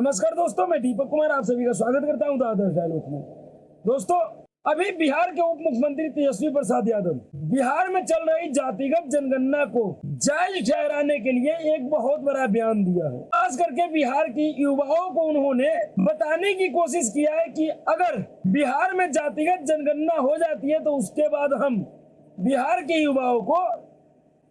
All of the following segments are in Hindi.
नमस्कार दोस्तों, मैं दीपक कुमार आप सभी का स्वागत करता हूं द आदर्श डायलॉग में। दोस्तों, अभी बिहार के उप मुख्यमंत्री तेजस्वी प्रसाद यादव बिहार में चल रही जातिगत जनगणना को जायज ठहराने के लिए एक बहुत बड़ा बयान दिया है। खास करके बिहार की युवाओं को उन्होंने बताने की कोशिश किया है कि अगर बिहार में जातिगत जनगणना हो जाती है तो उसके बाद हम बिहार के युवाओं को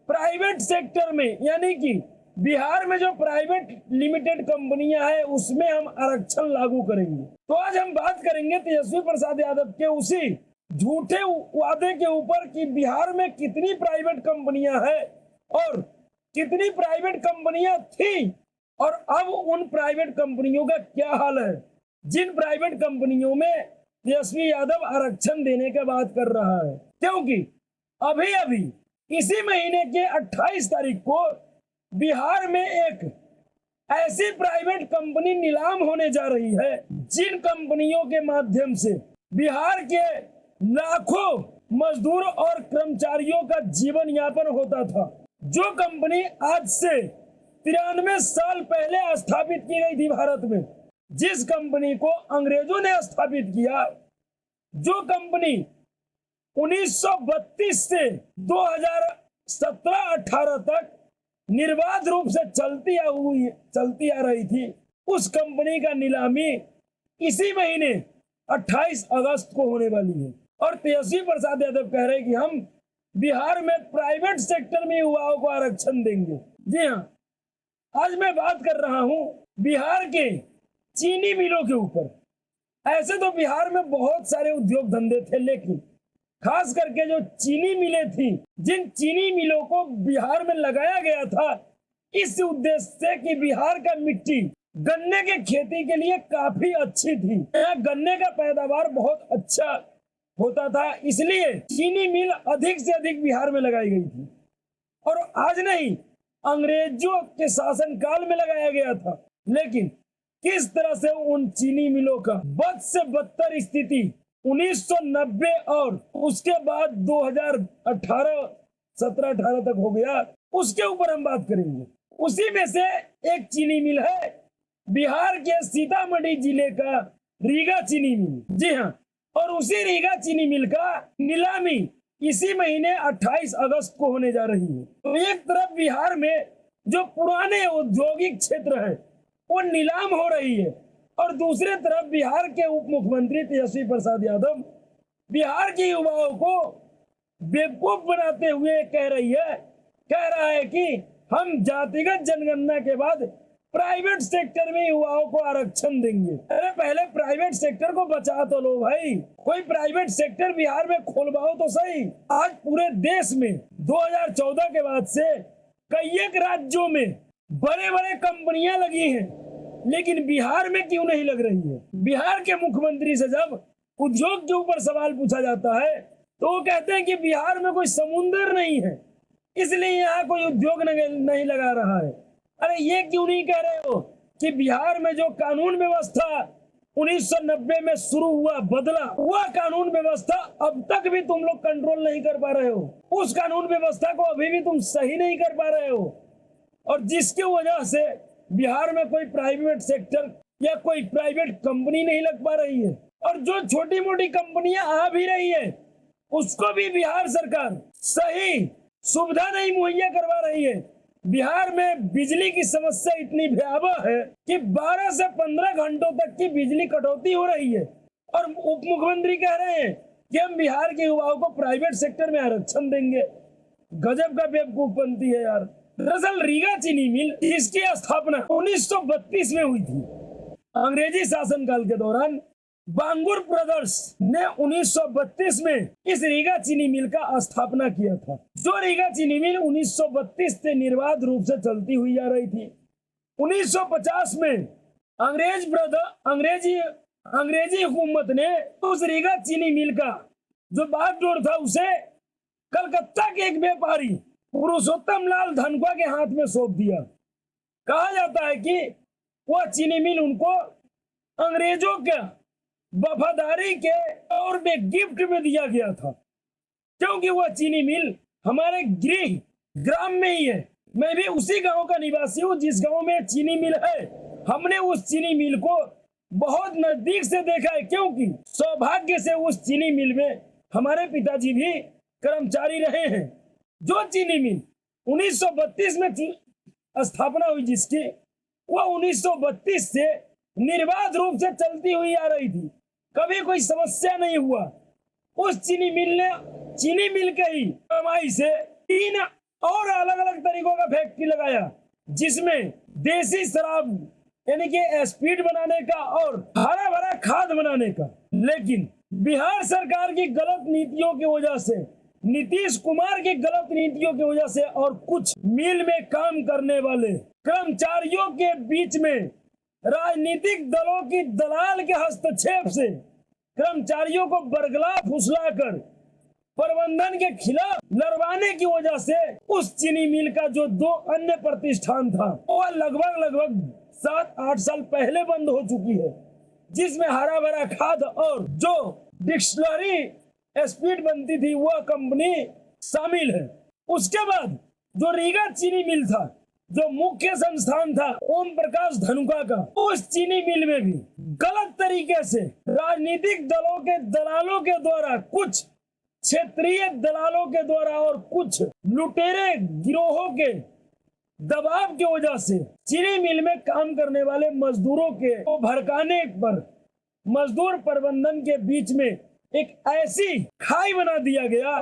प्राइवेट सेक्टर में, यानी कि बिहार में जो प्राइवेट लिमिटेड कंपनियां हैं उसमें हम आरक्षण लागू करेंगे। तो आज हम बात करेंगे तेजस्वी प्रसाद यादव के उसी झूठे वादे के ऊपर कि बिहार में कितनी प्राइवेट कंपनियां हैं और कितनी प्राइवेट कंपनियां थी और अब उन प्राइवेट कंपनियों का क्या हाल है, जिन प्राइवेट कंपनियों में तेजस्वी यादव आरक्षण देने की बात कर रहा है। क्योंकि अभी अभी इसी महीने के 28 तारीख को बिहार में एक ऐसी प्राइवेट कंपनी नीलाम होने जा रही है जिन कंपनियों के माध्यम से बिहार के लाखों मजदूरों और कर्मचारियों का जीवन यापन होता था। जो कंपनी आज से 93 साल पहले स्थापित की गई थी भारत में, जिस कंपनी को अंग्रेजों ने स्थापित किया, जो कंपनी 1932 से 2017-18 तक निर्बाध रूप से चलती आ रही थी, उस कंपनी का नीलामी इसी महीने 28 अगस्त को होने वाली है। और तेजस्वी प्रसाद यादव कह रहे हैं कि हम बिहार में प्राइवेट सेक्टर में युवाओं को आरक्षण देंगे। जी हाँ, आज मैं बात कर रहा हूं बिहार के चीनी मिलों के ऊपर। ऐसे तो बिहार में बहुत सारे उद्योग धंधे थे, लेकिन खास करके जो चीनी मिलें थी, जिन चीनी मिलों को बिहार में लगाया गया था इस उद्देश्य से कि बिहार का मिट्टी गन्ने के खेती के लिए काफी अच्छी थी, यहाँ गन्ने का पैदावार बहुत अच्छा होता था, इसलिए चीनी मिल अधिक से अधिक बिहार में लगाई गई थी। और आज नहीं, अंग्रेजों के शासन काल में लगाया गया था। लेकिन किस तरह से उन चीनी मिलों का बद से बदतर स्थिति 1990 और उसके बाद 2017-18 तक हो गया, उसके ऊपर हम बात करेंगे। उसी में से एक चीनी मिल है बिहार के सीतामढ़ी जिले का रीगा चीनी मिल। जी हाँ, और उसी रीगा चीनी मिल का नीलामी इसी महीने 28 अगस्त को होने जा रही है। तो एक तरफ बिहार में जो पुराने औद्योगिक क्षेत्र है वो नीलाम हो रही है और दूसरे तरफ बिहार के उप मुख्यमंत्री तेजस्वी प्रसाद यादव बिहार के युवाओं को बेवकूफ बनाते हुए कह रहा है कि हम जातिगत जनगणना के बाद प्राइवेट सेक्टर में युवाओं को आरक्षण देंगे। अरे पहले प्राइवेट सेक्टर को बचा तो लो भाई, कोई प्राइवेट सेक्टर बिहार में खोलवाओ तो सही। आज पूरे देश में 2014 के बाद से कई एक राज्यों में बड़े बड़े कंपनियां लगी हैं, लेकिन बिहार में क्यों नहीं लग रही है? बिहार के मुख्यमंत्री से जब उद्योग के ऊपर सवाल पूछा जाता है तो वो कहते हैं कि बिहार में कोई समुद्र नहीं है, इसलिए यहाँ कोई उद्योग नहीं लगा रहा है। अरे ये क्यों नहीं कह रहे हो कि बिहार में जो कानून व्यवस्था 1990 में शुरू हुआ, बदला हुआ कानून व्यवस्था अब तक भी तुम लोग कंट्रोल नहीं कर पा रहे हो, उस कानून व्यवस्था को अभी भी तुम सही नहीं कर पा रहे हो, और जिसकी वजह से बिहार में कोई प्राइवेट सेक्टर या कोई प्राइवेट कंपनी नहीं लग पा रही है। और जो छोटी मोटी कंपनियां आ भी रही है उसको भी बिहार सरकार सही सुविधा नहीं मुहैया करवा रही है। बिहार में बिजली की समस्या इतनी भयावह है कि 12 से 15 घंटों तक की बिजली कटौती हो रही है और उप मुख्यमंत्री कह रहे हैं कि हम बिहार के युवाओं को प्राइवेट सेक्टर में आरक्षण देंगे। गजब का बेवकूफपंती है यार। दरअसल रीगा चीनी मिल, इसकी स्थापना 1932 में हुई थी। अंग्रेजी शासनकाल के दौरान बांगुर ब्रदर्स ने 1932 में इस रीगा चीनी मिल का स्थापना किया था। जो रीगा चीनी मिल 1932 से निर्बाध रूप से चलती हुई आ रही थी। 1950 में अंग्रेजी हुकूमत ने उस रीगा चीनी मिल का जो बागडोर था उसे कलकत्ता के एक व्यापारी पुरुषोत्तम लाल धनख्वा के हाथ में सौंप दिया। कहा जाता है कि वह चीनी मिल उनको अंग्रेजों के वफादारी के और में गिफ्ट में दिया गया था, क्योंकि वह चीनी मिल हमारे ग्राम में ही है। मैं भी उसी गांव का निवासी हूँ जिस गांव में चीनी मिल है। हमने उस चीनी मिल को बहुत नजदीक से देखा है, क्योंकि सौभाग्य से उस चीनी मिल में हमारे पिताजी भी कर्मचारी रहे हैं। जो चीनी मिल 1932 में स्थापना हुई जिसकी, वह 1932 से निर्बाध रूप से चलती हुई आ रही थी, कभी कोई समस्या नहीं हुआ। उस चीनी मिल ने चीनी मिल के ही कमाई से 3 और अलग अलग तरीकों का फैक्ट्री लगाया, जिसमें देसी शराब यानी कि स्पीड बनाने का और हरा भरा खाद बनाने का। लेकिन बिहार सरकार की गलत नीतियों की वजह से, नीतीश कुमार की गलत नीतियों की वजह से और कुछ मिल में काम करने वाले कर्मचारियों के बीच में राजनीतिक दलों की दलाल के हस्तक्षेप से कर्मचारियों को बरगला फुसलाकर प्रबंधन के खिलाफ लड़वाने की वजह से उस चीनी मिल का जो 2 अन्य प्रतिष्ठान था, वह लगभग 7-8 साल पहले बंद हो चुकी है, जिसमें हरा भरा खाद और जो डिस्टिलरी स्पीड बनती थी वह कंपनी शामिल है। उसके बाद जो रीगा चीनी मिल था, जो मुख्य संस्थान था ओम प्रकाश धनुका का, उस चीनी मिल में भी गलत तरीके से राजनीतिक दलों के दलालों के द्वारा, कुछ क्षेत्रीय दलालों के द्वारा और कुछ लुटेरे गिरोहों के दबाव की वजह से चीनी मिल में काम करने वाले मजदूरों के भड़काने पर मजदूर प्रबंधन के बीच में एक ऐसी खाई बना दिया गया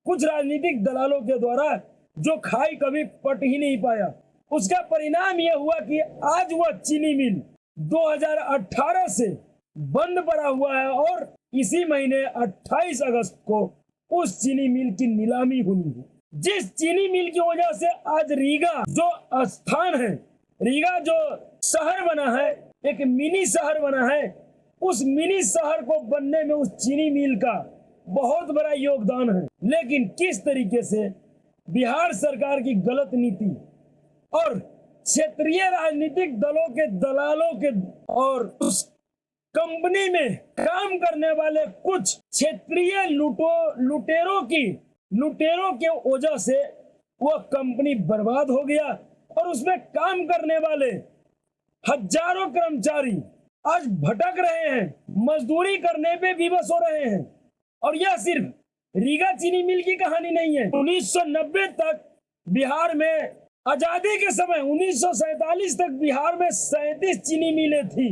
कुछ राजनीतिक दलालों के द्वारा, जो खाई कभी पट ही नहीं पाया। उसका परिणाम यह हुआ कि आज वह चीनी मिल 2018 से बंद पड़ा हुआ है और इसी महीने 28 अगस्त को उस चीनी मिल की नीलामी हुई है। जिस चीनी मिल की वजह से आज रीगा जो स्थान है, रीगा जो शहर बना है, एक मिनी शहर बना है, उस मिनी शहर को बनने में उस चीनी मिल का बहुत बड़ा योगदान है। लेकिन किस तरीके से बिहार सरकार की गलत नीति और क्षेत्रीय राजनीतिक दलों के दलालों के और उस कंपनी में काम करने वाले कुछ क्षेत्रीय लुटेरों के वजह से वह कंपनी बर्बाद हो गया और उसमें काम करने वाले हजारों कर्मचारी आज भटक रहे हैं, मजदूरी करने पे विवश हो रहे हैं। और यह सिर्फ रीगा चीनी मिल की कहानी नहीं है। 1990 तक बिहार में, आजादी के समय 1947 तक बिहार में 37 चीनी मिलें थी,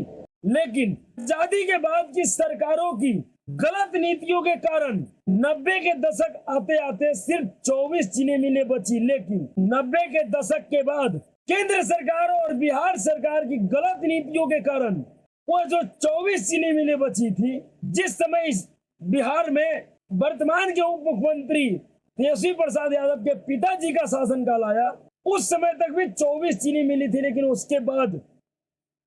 लेकिन आजादी के बाद की सरकारों की गलत नीतियों के कारण 90 के दशक आते आते सिर्फ 24 चीनी मिलें बची। लेकिन 90 के दशक के बाद केंद्र सरकार और बिहार सरकार की गलत नीतियों के कारण वो जो 24 चीनी मिलें बची थी, जिस समय इस बिहार में वर्तमान के उप मुख्यमंत्री तेजस्वी प्रसाद यादव के पिताजी का शासनकाल आया, उस समय तक भी 24 चीनी मिली थी। लेकिन उसके बाद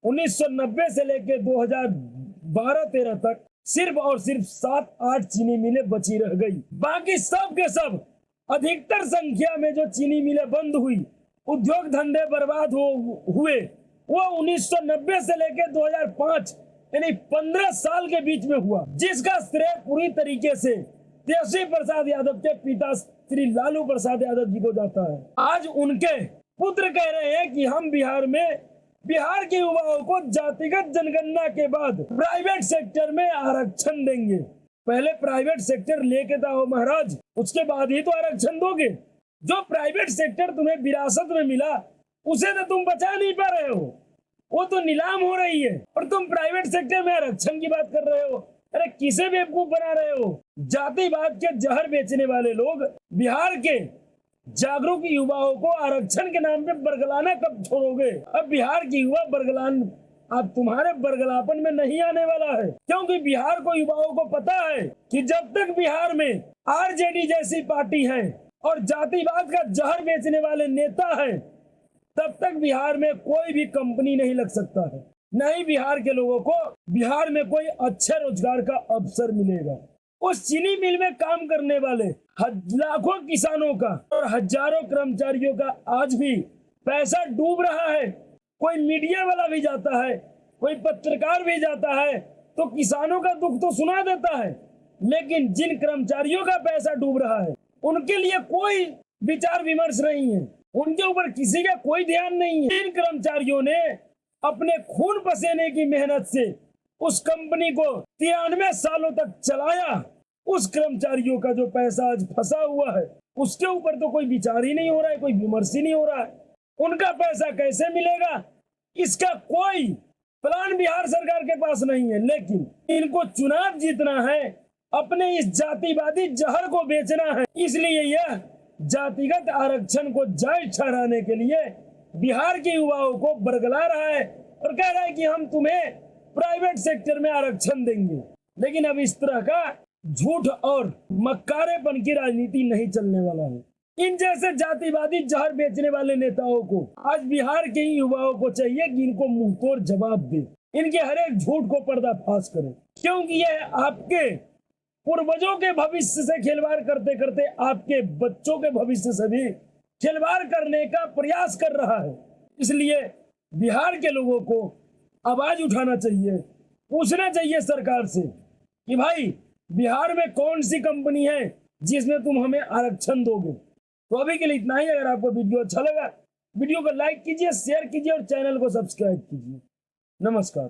1990 से लेकर 2012-13 तक सिर्फ और सिर्फ 7-8 चीनी मिलें बची रह गई। बाकी सब के सब, अधिकतर संख्या में जो चीनी मिलें बंद हुई, उद्योग धंधे बर्बाद हुए, वो 1990 से लेकर 2005 यानी 15 साल के बीच में हुआ, जिसका श्रेय पूरी तरीके से तेजस्वी प्रसाद यादव के पिता श्री लालू प्रसाद यादव जी को जाता है। आज उनके पुत्र कह रहे हैं कि हम बिहार के युवाओं को जातिगत जनगणना के बाद प्राइवेट सेक्टर में आरक्षण देंगे। पहले प्राइवेट सेक्टर लेके आओ महाराज, उसके बाद ही तो आरक्षण दोगे। जो प्राइवेट सेक्टर तुम्हें विरासत में मिला उसे तो तुम बचा नहीं पा रहे हो, वो तो नीलाम हो रही है और तुम प्राइवेट सेक्टर में आरक्षण की बात कर रहे हो। अरे किसे बेवकूफ बना रहे हो? जातिवाद के जहर बेचने वाले लोग बिहार के जागरूक युवाओं को आरक्षण के नाम पे बरगलाना कब छोड़ोगे? अब बिहार की युवा बरगलान अब तुम्हारे बरगलापन में नहीं आने वाला है, क्योंकि बिहार को युवाओं को पता है कि जब तक बिहार में आरजेडी जैसी पार्टी है और जातिवाद का जहर बेचने वाले नेता है, तब तक बिहार में कोई भी कंपनी नहीं लग सकता है, नहीं बिहार के लोगों को बिहार में कोई अच्छे रोजगार का अवसर मिलेगा। उस चीनी मिल में काम करने वाले लाखों किसानों का और हजारों कर्मचारियों का आज भी पैसा डूब रहा है। कोई मीडिया वाला भी जाता है, कोई पत्रकार भी जाता है तो किसानों का दुख तो सुना देता है, लेकिन जिन कर्मचारियों का पैसा डूब रहा है उनके लिए कोई विचार विमर्श नहीं है, उनके ऊपर किसी का कोई ध्यान नहीं है। इन कर्मचारियों ने अपने खून पसीने की मेहनत से उस कंपनी को 93 सालों तक चलाया, उस कर्मचारियों का जो पैसा आज फंसा हुआ है उसके ऊपर तो कोई विचार ही नहीं हो रहा है, कोई विमर्श ही नहीं हो रहा है। उनका पैसा कैसे मिलेगा इसका कोई प्लान बिहार सरकार के पास नहीं है। लेकिन इनको चुनाव जीतना है, अपने इस जातिवादी जहर को बेचना है, इसलिए यह जातिगत आरक्षण को जायज ठहराने के लिए बिहार के युवाओं को बरगला रहा है और कह रहा है कि हम तुम्हें प्राइवेट सेक्टर में आरक्षण देंगे। लेकिन अब इस तरह का झूठ और मक्कारेपन की राजनीति नहीं चलने वाला है। इन जैसे जातिवादी जहर बेचने वाले नेताओं को आज बिहार के युवाओं को चाहिए कि इनको मुंहतोड़ जवाब दे, इनके हर एक झूठ को पर्दाफाश करें, क्योंकि यह आपके पूर्वजों के भविष्य से खिलवाड़ करते करते आपके बच्चों के भविष्य से भी खिलवाड़ करने का प्रयास कर रहा है। इसलिए बिहार के लोगों को आवाज उठाना चाहिए, पूछना चाहिए सरकार से कि भाई बिहार में कौन सी कंपनी है जिसमें तुम हमें आरक्षण दोगे। तो अभी के लिए इतना ही। अगर आपको वीडियो अच्छा लगा, वीडियो को लाइक कीजिए, शेयर कीजिए और चैनल को सब्सक्राइब कीजिए। नमस्कार।